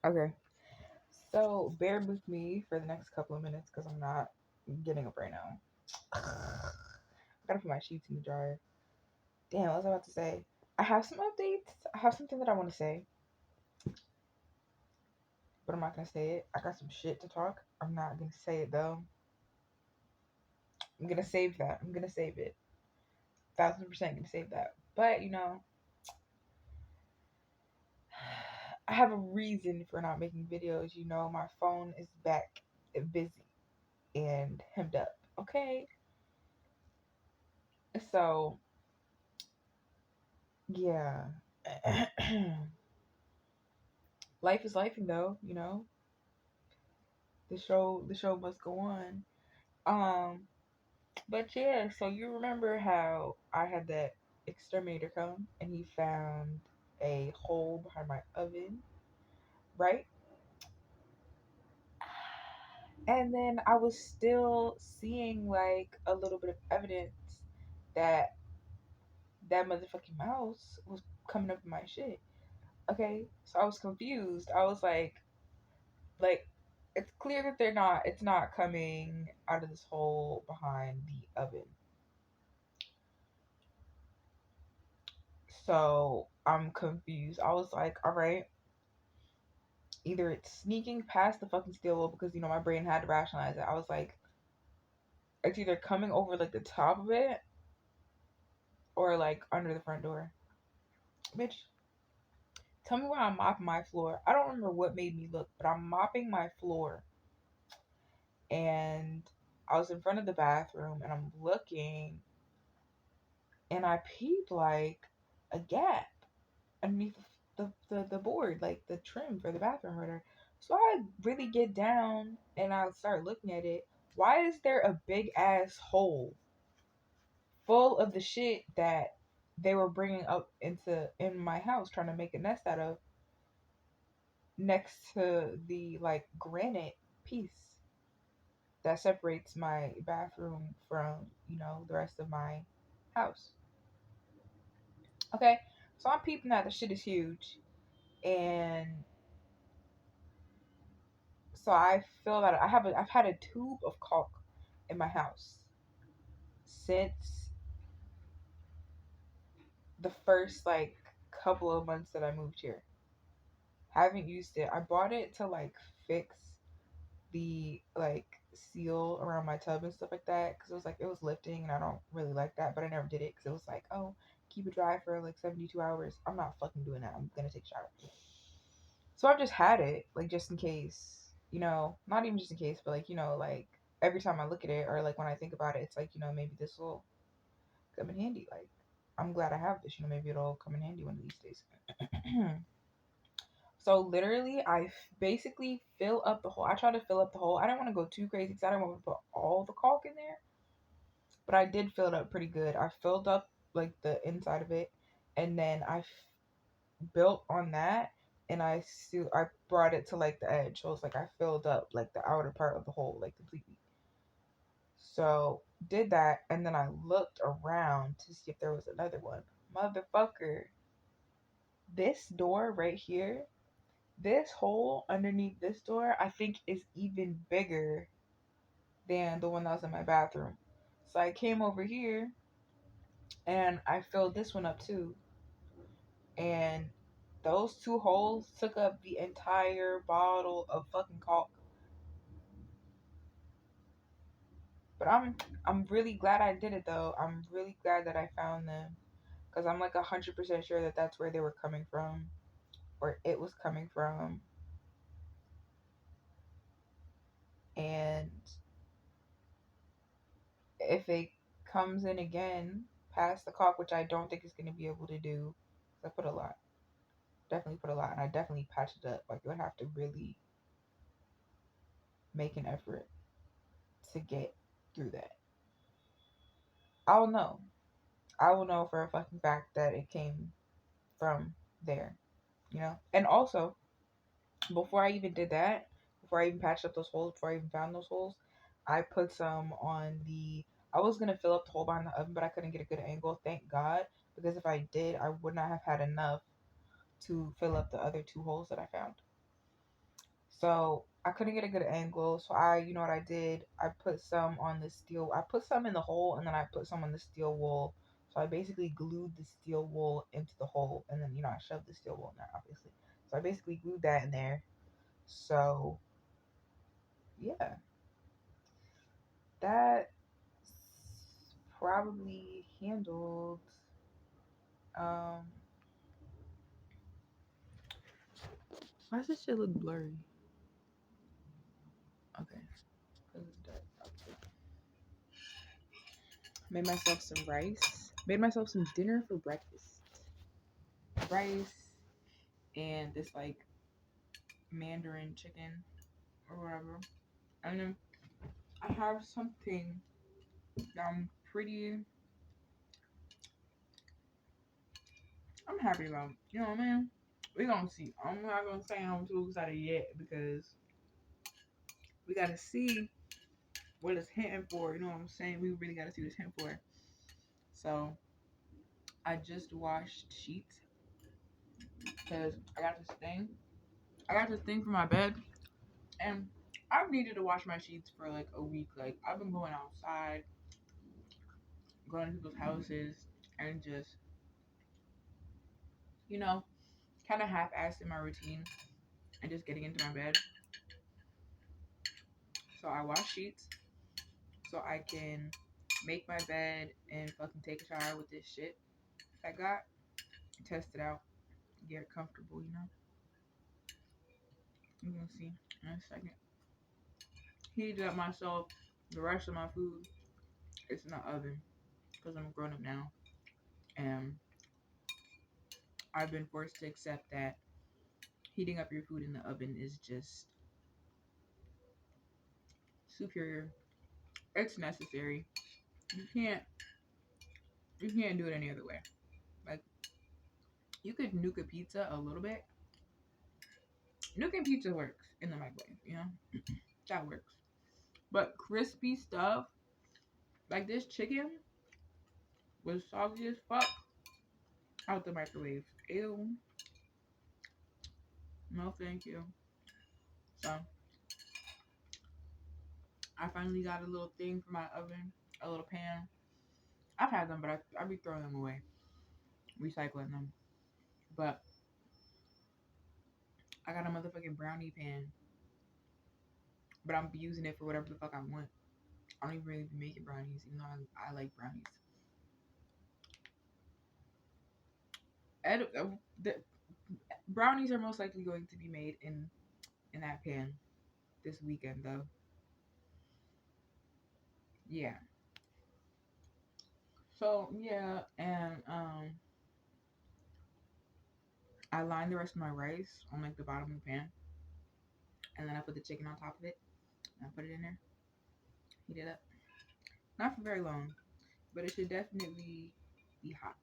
Okay. So bear with me for the next couple of minutes because I'm not getting up right now. I gotta put my sheets in the dryer. Damn, what was I about to say? I have some updates. I have something that I want to say, but I'm not gonna say it. I got some shit to talk. I'm not gonna say it though. I'm gonna save that. I'm gonna save it. 1,000% gonna save that. But I have a reason for not making videos. My phone is back busy and hemmed up. Okay. So yeah. Life is life, though. The show must go on. Um, but yeah. So you remember how I had that exterminator come and he found a hole behind my oven, right? And then I was still seeing like a little bit of evidence that that motherfucking mouse was coming up in my shit. Okay, so I was confused. I was like, it's clear that it's not coming out of this hole behind the oven. So I'm confused. I was like, all right, either it's sneaking past the fucking steel wool because my brain had to rationalize it. I was like, it's either coming over like the top of it or like under the front door. Bitch, tell me where I'm mopping my floor. I don't remember what made me look, but I'm mopping my floor. And I was in front of the bathroom and I'm looking and I peeped like a gap underneath the board, like the trim for the bathroom right there. So I really get down and I start looking at it. Why is there a big ass hole full of the shit that they were bringing up in my house trying to make a nest out of next to the like granite piece that separates my bathroom from the rest of my house. Okay, so I'm peeping that the shit is huge, and so I feel that I've had a tube of caulk in my house since the first like couple of months that I moved here. Haven't used it. I bought it to like fix the like seal around my tub and stuff like that because it was lifting and I don't really like that, but I never did it because it was like, oh, keep it dry for like 72 hours. I'm not fucking doing that. I'm gonna take a shower. So I've just had it like just in case, not even just in case, but like like every time I look at it or like when I think about it, it's like maybe this will come in handy. Like I'm glad I have this. Maybe it'll come in handy one of these days. So literally, basically fill up the hole. I try to fill up the hole. I didn't want to go too crazy because I didn't want to put all the caulk in there, but I did fill it up pretty good. I filled up like the inside of it, and then built on that, and I brought it to like the edge. So it's like I filled up like the outer part of the hole like completely. So did that, and then I looked around to see if there was another one. Motherfucker, this door right here, this hole underneath this door, I think is even bigger than the one that was in my bathroom. So I came over here and I filled this one up too. And those two holes took up the entire bottle of fucking caulk. But I'm really glad I did it though. I'm really glad that I found them because I'm like 100% sure that that's where they were coming from, or it was coming from. And if it comes in again past the caulk, which I don't think it's going to be able to do, because I put a lot, definitely put a lot, and I definitely patched it up. Like it would have to really make an effort to get through that. I'll know. I will know for a fucking fact that it came from there. And also, before I even did that, before I even patched up those holes, before I even found those holes, I put some on the. I was gonna fill up the hole behind the oven, but I couldn't get a good angle. Thank God, because if I did, I would not have had enough to fill up the other two holes that I found. So I couldn't get a good angle. So you know what I did? I put some on the steel. I put some in the hole, and then I put some on the steel wool. So I basically glued the steel wool into the hole, and then I shoved the steel wool in there, obviously. So I basically glued that in there. So yeah, that probably handled. Um, why does this shit look blurry? Okay, because it's dark. Made myself some rice. Made myself some dinner for breakfast. Rice and this like Mandarin chicken or whatever. And then I have something that I'm happy about. You know what I mean? We gonna see. I'm not gonna say I'm too excited yet because we gotta see what it's hitting for. You know what I'm saying? We really gotta see what it's hitting for. So I just washed sheets because I got this thing. I got this thing for my bed, and I've needed to wash my sheets for like a week. Like I've been going outside, going to people's houses, and just you know, kind of half-assed in my routine and just getting into my bed. So I wash sheets so I can make my bed and fucking take a shower with this shit I got, test it out, get it comfortable. You're gonna see in a second. Heated up myself the rest of my food. It's in the oven because I'm a grown up now, and I've been forced to accept that heating up your food in the oven is just superior. It's necessary. You can't you can't do it any other way. Like you could nuke a pizza a little bit. Nuking pizza works in the microwave. That works. But crispy stuff like this chicken was soggy as fuck out the microwave. Ew. No, thank you. So I finally got a little thing for my oven, a little pan. I've had them, but I be throwing them away, recycling them. But I got a motherfucking brownie pan, but I'm using it for whatever the fuck I want. I don't even really be making brownies, even though I like brownies. The brownies are most likely going to be made in that pan this weekend, though. Yeah. So yeah, and I line the rest of my rice on like the bottom of the pan, and then I put the chicken on top of it, and I put it in there, heat it up. Not for very long, but it should definitely be hot.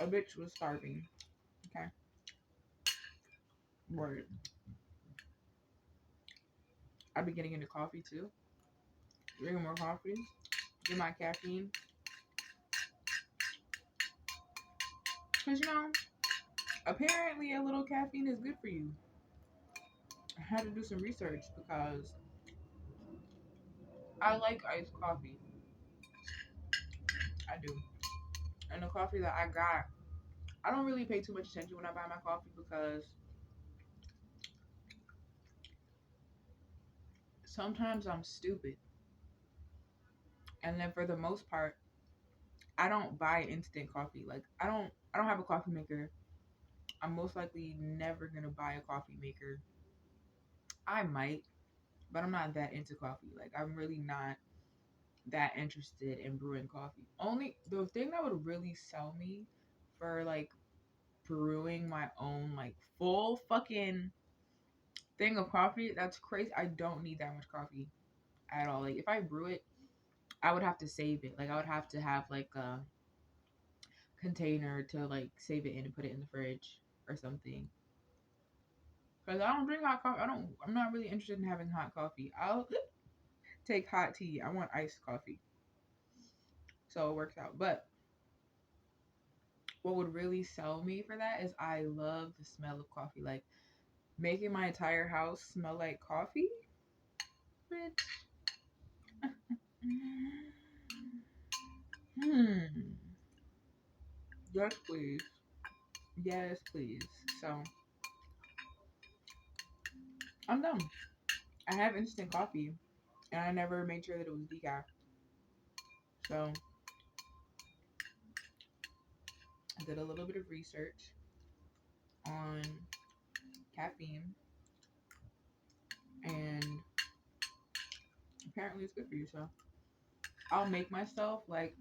A bitch was starving. Okay, word. I've been getting into coffee too. Drinking more coffee. Get my caffeine. Cause apparently a little caffeine is good for you. I had to do some research because I like iced coffee. I do. And the coffee that I got, I don't really pay too much attention when I buy my coffee because sometimes I'm stupid. And then for the most part, I don't buy instant coffee. Like I don't have a coffee maker. I'm most likely never gonna buy a coffee maker. I might, but I'm not that into coffee. Like I'm really not that interested in brewing coffee. Only the thing that would really sell me for like brewing my own like full fucking thing of coffee, that's crazy. I don't need that much coffee at all. Like if I brew it, I would have to save it. Like I would have to have like a container to like save it in and put it in the fridge or something. Cause I don't drink hot coffee. I'm not really interested in having hot coffee. I'll take hot tea. I want iced coffee. So it works out. But what would really sell me for that is I love the smell of coffee. Like making my entire house smell like coffee. Bitch. Hmm. Yes, please. Yes, please. So I'm done. I have instant coffee, and I never made sure that it was decaf. So I did a little bit of research on caffeine, and apparently it's good for you. So I'll make myself like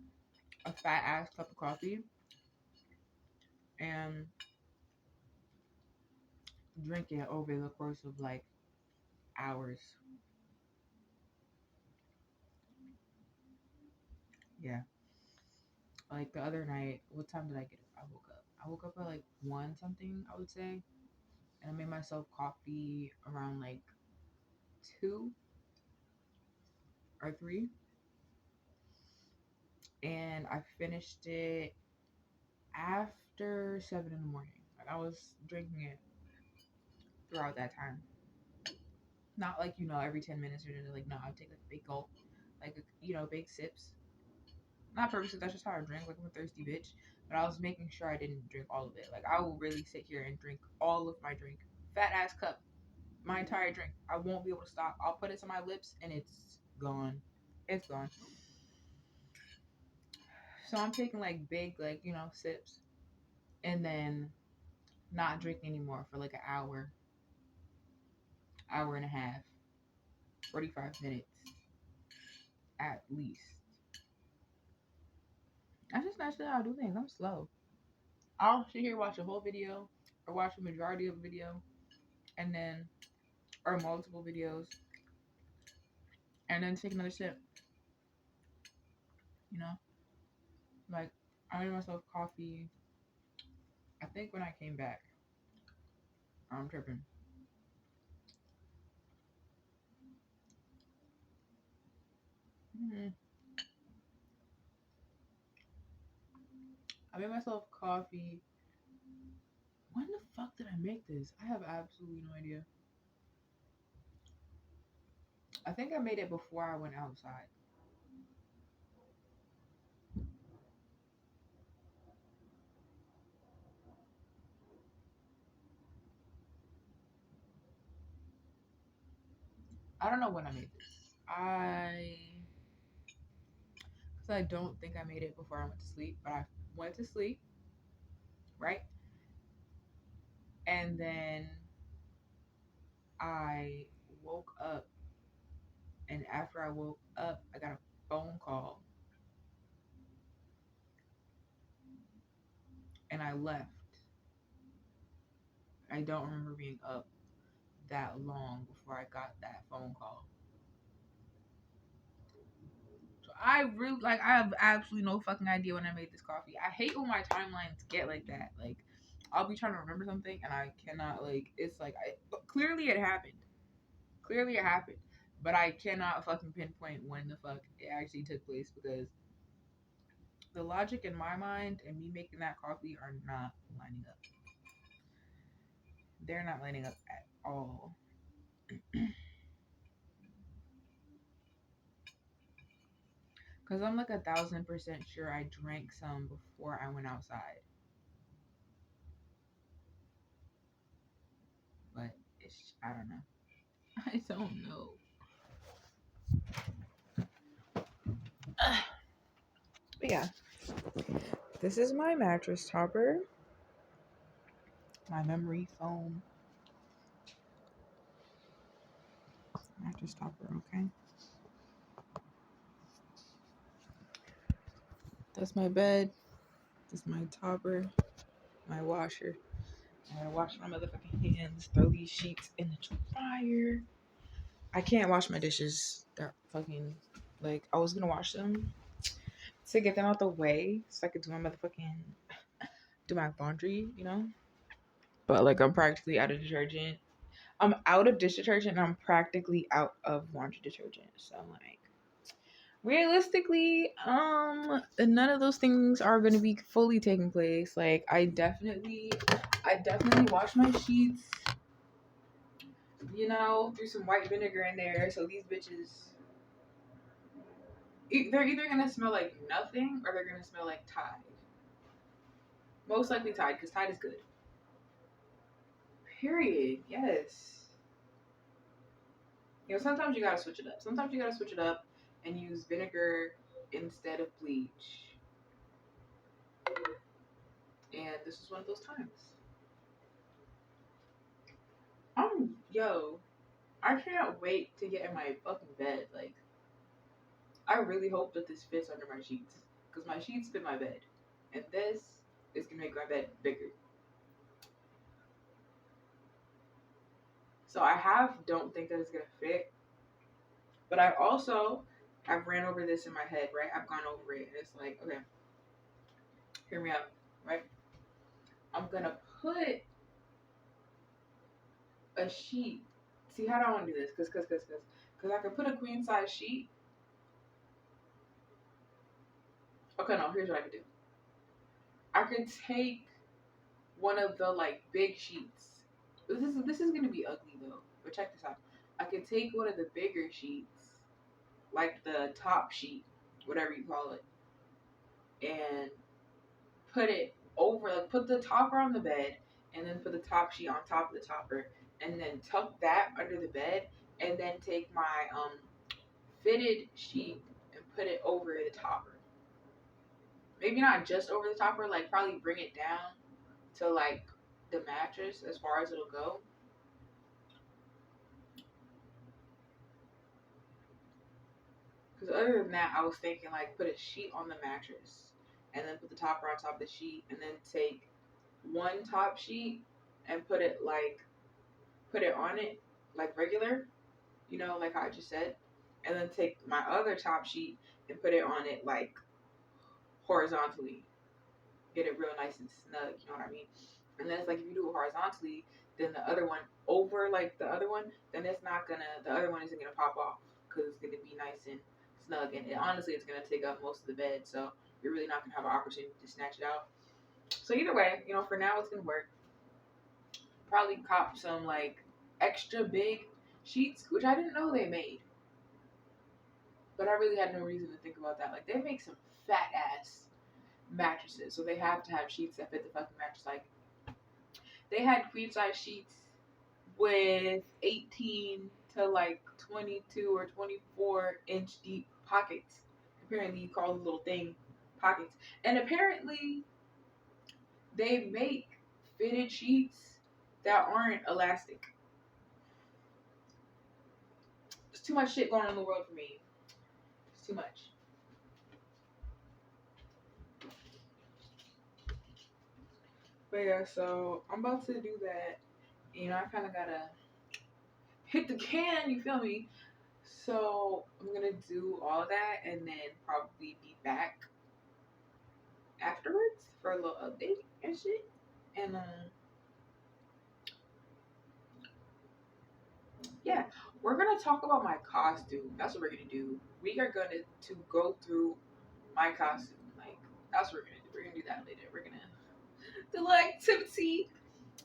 a fat ass cup of coffee and drink it over the course of like hours. Yeah. Like the other night, what time did I get up? I woke up. I woke up at like one something, I would say. And I made myself coffee around like 2 or 3. And I finished it after 7 in the morning. Like I was drinking it throughout that time. Not like, every 10 minutes or anything. Like, no, I would take like a big gulp, like, big sips. Not purposely, that's just how I drink. Like, I'm a thirsty bitch. But I was making sure I didn't drink all of it. Like, I will really sit here and drink all of my drink. Fat ass cup, my entire drink. I won't be able to stop. I'll put it to my lips and it's gone. It's gone. So I'm taking like big, like, sips and then not drinking anymore for like an hour, hour and a half, 45 minutes at least. That's just not how I do things. I'm slow. I'll sit here, watch a whole video or watch a majority of a video and then, or multiple videos, and then take another sip, you know? Like, I made myself coffee, I think when I came back. I'm tripping. Mm-hmm. I made myself coffee. When the fuck did I make this? I have absolutely no idea. I think I made it before I went outside. I don't know when I made this. Because I don't think I made it before I went to sleep, but I went to sleep, right? And then I woke up, and after I woke up, I got a phone call, and I left. I don't remember being up that long before I got that phone call. So I have absolutely no fucking idea when I made this coffee. I hate when my timelines get like that. Like, I'll be trying to remember something and I cannot, like, it's like, clearly it happened. Clearly it happened. But I cannot fucking pinpoint when the fuck it actually took place because the logic in my mind and me making that coffee are not lining up. They're not lining up at all. Because I'm like 1,000% sure I drank some before I went outside. But I don't know. I don't know. But yeah, this is my mattress topper. My memory foam mattress topper, okay? That's my bed. That's my topper. My washer. I gotta wash my motherfucking hands. Throw these sheets in the dryer. I can't wash my dishes. They're fucking, like, I was gonna wash them to get them out the way so I could do my motherfucking, do my laundry. But, like, I'm practically out of detergent. I'm out of dish detergent and I'm practically out of laundry detergent. So, like, realistically, none of those things are gonna be fully taking place. Like, I definitely wash my sheets. You know, threw some white vinegar in there, so these bitches, they're either gonna smell like nothing or they're gonna smell like Tide. Most likely Tide, because Tide is good. Period. Yes. You know, sometimes you gotta switch it up. Sometimes you gotta switch it up and use vinegar instead of bleach. And this is one of those times. Yo, I can't wait to get in my fucking bed. Like, I really hope that this fits under my sheets. Because my sheets fit my bed. And this is gonna make my bed bigger. So don't think that it's gonna fit. But I also have ran over this in my head, right? I've gone over it. And it's like, okay, hear me out, right? I'm gonna put a sheet. See, how do I want to do this? Because I could put a queen size sheet. Okay, no, here's what I could do. I could take one of the like big sheets. This is gonna be ugly though. But check this out. I could take one of the bigger sheets, like the top sheet, whatever you call it, and put it over, like put the topper on the bed, and then put the top sheet on top of the topper, and then tuck that under the bed, and then take my fitted sheet and put it over the topper. Maybe not just over the topper, like probably bring it down to like the mattress as far as it'll go. Because other than that, I was thinking like put a sheet on the mattress and then put the topper on top of the sheet and then take one top sheet and put it on it like regular, you know, like I just said, and then take my other top sheet and put it on it like horizontally. Get it real nice and snug, you know what I mean? And then it's like if you do it horizontally, then the other one over like the other one, then the other one isn't gonna pop off because it's gonna be nice and snug. And honestly, it's gonna take up most of the bed, so you're really not gonna have an opportunity to snatch it out. So either way, you know, for now it's gonna work. Probably cop some like extra big sheets, which I didn't know they made, but I really had no reason to think about that. Like they make some fat ass mattresses, so they have to have sheets that fit the fucking mattress. Like they had queen size sheets with 18 to like 22 or 24-inch deep pockets. Apparently, you call the little thing pockets. And apparently, they make fitted sheets that aren't elastic. There's too much shit going on in the world for me. It's too much. But yeah, so I'm about to do that. You know, I kind of gotta hit the can, you feel me? So I'm gonna do all that and then probably be back afterwards for a little update and shit. And yeah, we're gonna talk about my costume. That's what we're gonna do. We are gonna to go through my costume. Like that's what we're gonna do. We're gonna do that later. We're gonna do a little activity.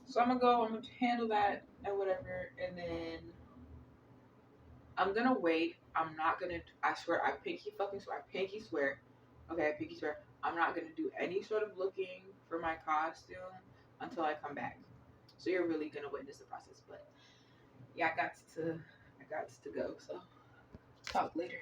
So I'm gonna handle that and whatever, and then I'm gonna wait. I'm not gonna. I swear. I pinky fucking swear. I pinky swear. Okay, I pinky swear. I'm not gonna do any sort of looking for my costume until I come back. So you're really gonna witness the process. But yeah, I got to go. So talk later.